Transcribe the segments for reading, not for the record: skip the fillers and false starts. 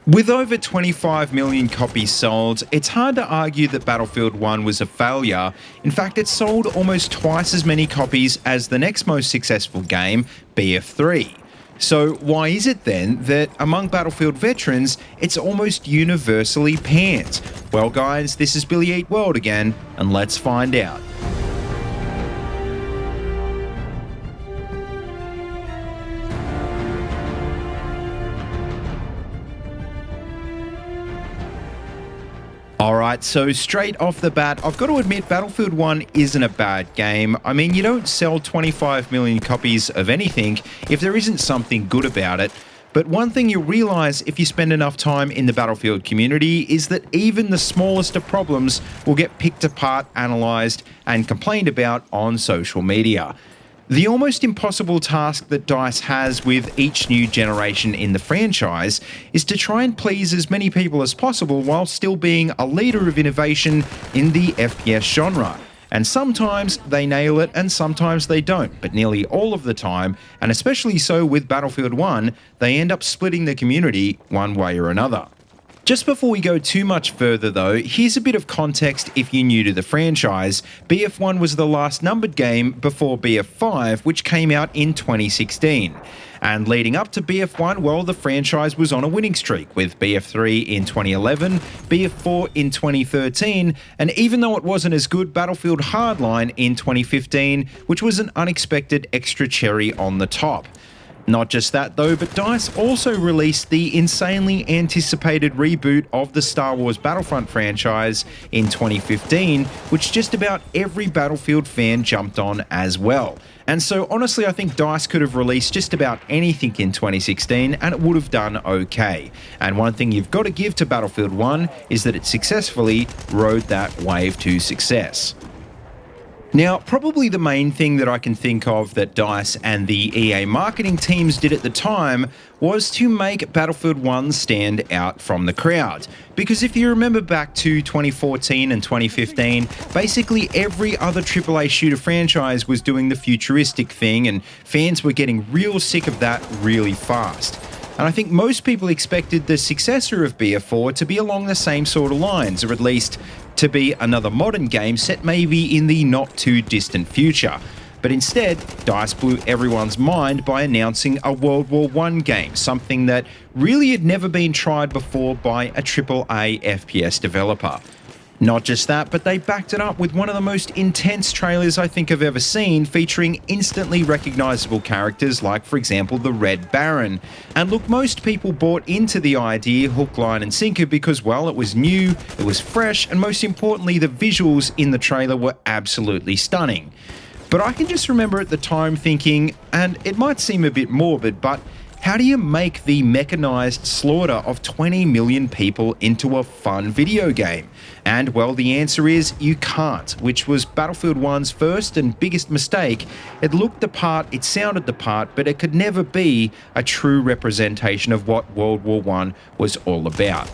With over 25 million copies sold, it's hard to argue that Battlefield 1 was a failure. In fact, it sold almost twice as many copies as the next most successful game, BF3. So why is it then that among Battlefield veterans, it's almost universally panned? Well guys, this is BillyEatWorld again, and let's find out. Alright, so straight off the bat, I've got to admit Battlefield 1 isn't a bad game. I mean, you don't sell 25 million copies of anything if there isn't something good about it. But one thing you'll realise if you spend enough time in the Battlefield community is that even the smallest of problems will get picked apart, analysed and complained about on social media. The almost impossible task that DICE has with each new generation in the franchise is to try and please as many people as possible while still being a leader of innovation in the FPS genre. And sometimes they nail it and sometimes they don't, but nearly all of the time, and especially so with Battlefield 1, they end up splitting the community one way or another. Just before we go too much further though, here's a bit of context if you're new to the franchise. BF1 was the last numbered game before BF5, which came out in 2016. And leading up to BF1, well, the franchise was on a winning streak, with BF3 in 2011, BF4 in 2013, and even though it wasn't as good, Battlefield Hardline in 2015, which was an unexpected extra cherry on the top. Not just that though, but DICE also released the insanely anticipated reboot of the Star Wars Battlefront franchise in 2015, which just about every Battlefield fan jumped on as well. And so honestly, I think DICE could have released just about anything in 2016 and it would have done okay. And one thing you've got to give to Battlefield 1 is that it successfully rode that wave to success. Now, probably the main thing that I can think of that DICE and the EA marketing teams did at the time was to make Battlefield 1 stand out from the crowd. Because if you remember back to 2014 and 2015, basically every other AAA shooter franchise was doing the futuristic thing and fans were getting real sick of that really fast. And I think most people expected the successor of BF4 to be along the same sort of lines, or at least to be another modern game set maybe in the not too distant future. But instead, DICE blew everyone's mind by announcing a World War I game, something that really had never been tried before by a AAA FPS developer. Not just that, but they backed it up with one of the most intense trailers I think I've ever seen, featuring instantly recognisable characters like, for example, the Red Baron. And look, most people bought into the idea hook, line and sinker because, well, it was new, it was fresh, and most importantly, the visuals in the trailer were absolutely stunning. But I can just remember at the time thinking, and it might seem a bit morbid, but how do you make the mechanised slaughter of 20 million people into a fun video game? And well, the answer is you can't, which was Battlefield 1's first and biggest mistake. It looked the part, it sounded the part, but it could never be a true representation of what World War I was all about.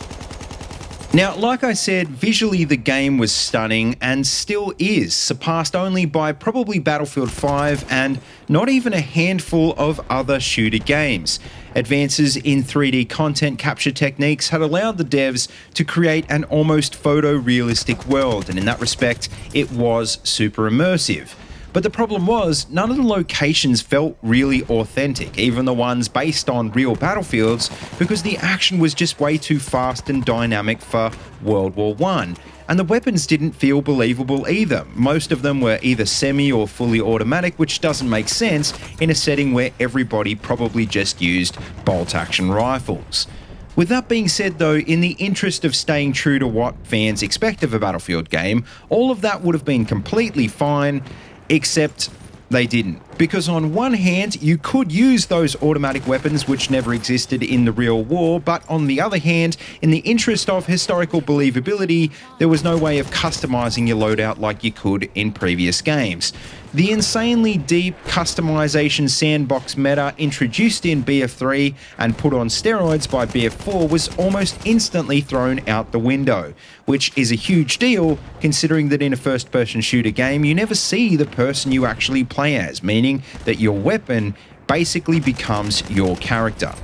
Now, like I said, visually the game was stunning and still is, surpassed only by probably Battlefield 5 and not even a handful of other shooter games. Advances in 3D content capture techniques had allowed the devs to create an almost photorealistic world, and in that respect, it was super immersive. But the problem was, none of the locations felt really authentic, even the ones based on real battlefields, because the action was just way too fast and dynamic for World War I. And the weapons didn't feel believable either. Most of them were either semi or fully automatic, which doesn't make sense in a setting where everybody probably just used bolt-action rifles. With that being said though, in the interest of staying true to what fans expect of a Battlefield game, all of that would have been completely fine, except they didn't. Because on one hand, you could use those automatic weapons which never existed in the real war, but on the other hand, in the interest of historical believability, there was no way of customizing your loadout like you could in previous games. The insanely deep customization sandbox meta introduced in BF3 and put on steroids by BF4 was almost instantly thrown out the window, which is a huge deal considering that in a first-person shooter game you never see the person you actually play as, meaning that your weapon basically becomes your character.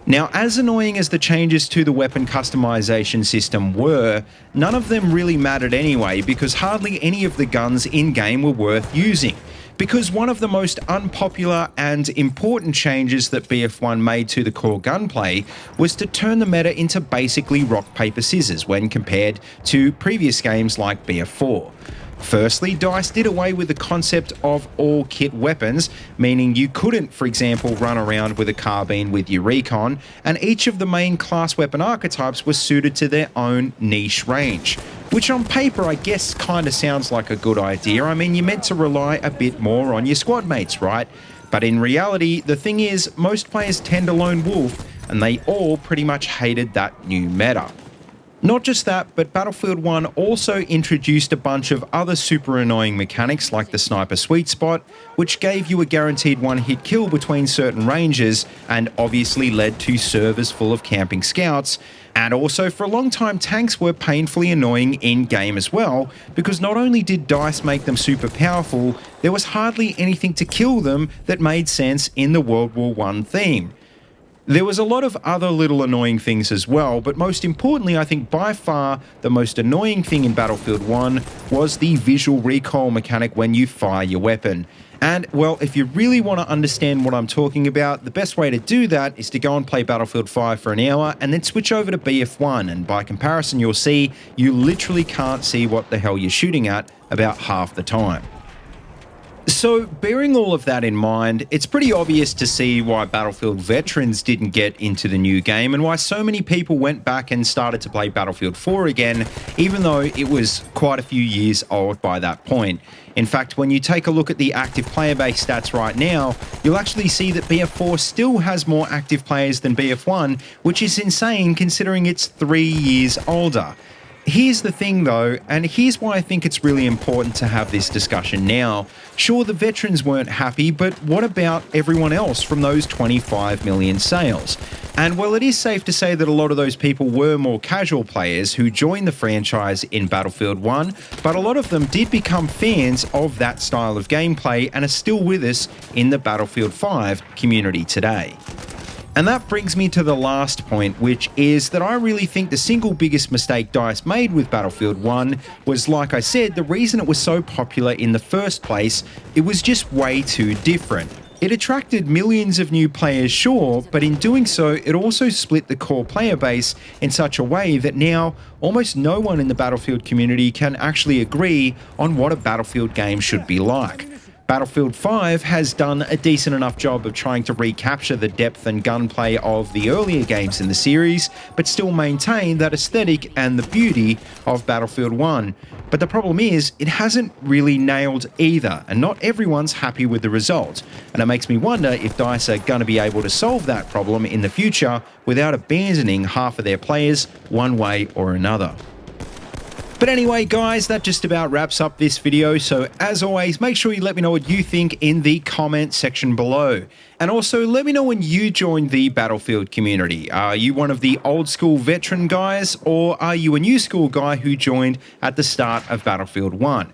Now, as annoying as the changes to the weapon customization system were, none of them really mattered anyway because hardly any of the guns in-game were worth using. Because one of the most unpopular and important changes that BF1 made to the core gunplay was to turn the meta into basically rock, paper, scissors when compared to previous games like BF4. Firstly, DICE did away with the concept of all kit weapons, meaning you couldn't, for example, run around with a carbine with your recon, and each of the main class weapon archetypes was suited to their own niche range. Which on paper I guess kinda sounds like a good idea. I mean, you're meant to rely a bit more on your squad mates, right? But in reality, the thing is, most players tend to lone wolf, and they all pretty much hated that new meta. Not just that, but Battlefield 1 also introduced a bunch of other super annoying mechanics like the sniper sweet spot, which gave you a guaranteed one-hit kill between certain ranges and obviously led to servers full of camping scouts. And also for a long time, tanks were painfully annoying in-game as well, because not only did DICE make them super powerful, there was hardly anything to kill them that made sense in the World War I theme. There was a lot of other little annoying things as well, but most importantly, I think by far the most annoying thing in Battlefield 1 was the visual recoil mechanic when you fire your weapon. And, well, if you really want to understand what I'm talking about, the best way to do that is to go and play Battlefield 5 for an hour and then switch over to BF1, and by comparison you'll see you literally can't see what the hell you're shooting at about half the time. So, bearing all of that in mind, it's pretty obvious to see why Battlefield veterans didn't get into the new game and why so many people went back and started to play Battlefield 4 again, even though it was quite a few years old by that point. In fact, when you take a look at the active player base stats right now, you'll actually see that BF4 still has more active players than BF1, which is insane considering it's 3 years older. Here's the thing though, and here's why I think it's really important to have this discussion now. Sure, the veterans weren't happy, but what about everyone else from those 25 million sales? And well, it is safe to say that a lot of those people were more casual players who joined the franchise in Battlefield 1, but a lot of them did become fans of that style of gameplay and are still with us in the Battlefield 5 community today. And that brings me to the last point, which is that I really think the single biggest mistake DICE made with Battlefield 1 was, like I said, the reason it was so popular in the first place. It was just way too different. It attracted millions of new players, sure, but in doing so, it also split the core player base in such a way that now almost no one in the Battlefield community can actually agree on what a Battlefield game should be like. Battlefield 5 has done a decent enough job of trying to recapture the depth and gunplay of the earlier games in the series, but still maintain that aesthetic and the beauty of Battlefield 1. But the problem is, it hasn't really nailed either, and not everyone's happy with the result. And it makes me wonder if DICE are going to be able to solve that problem in the future without abandoning half of their players one way or another. But anyway, guys, that just about wraps up this video. So as always, make sure you let me know what you think in the comment section below. And also let me know when you joined the Battlefield community. Are you one of the old school veteran guys, or are you a new school guy who joined at the start of Battlefield 1?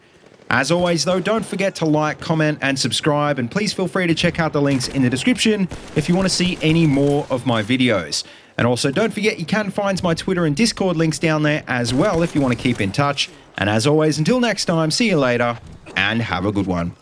As always though, don't forget to like, comment and subscribe, and please feel free to check out the links in the description if you want to see any more of my videos. And also don't forget you can find my Twitter and Discord links down there as well if you want to keep in touch. And as always, until next time, see you later and have a good one.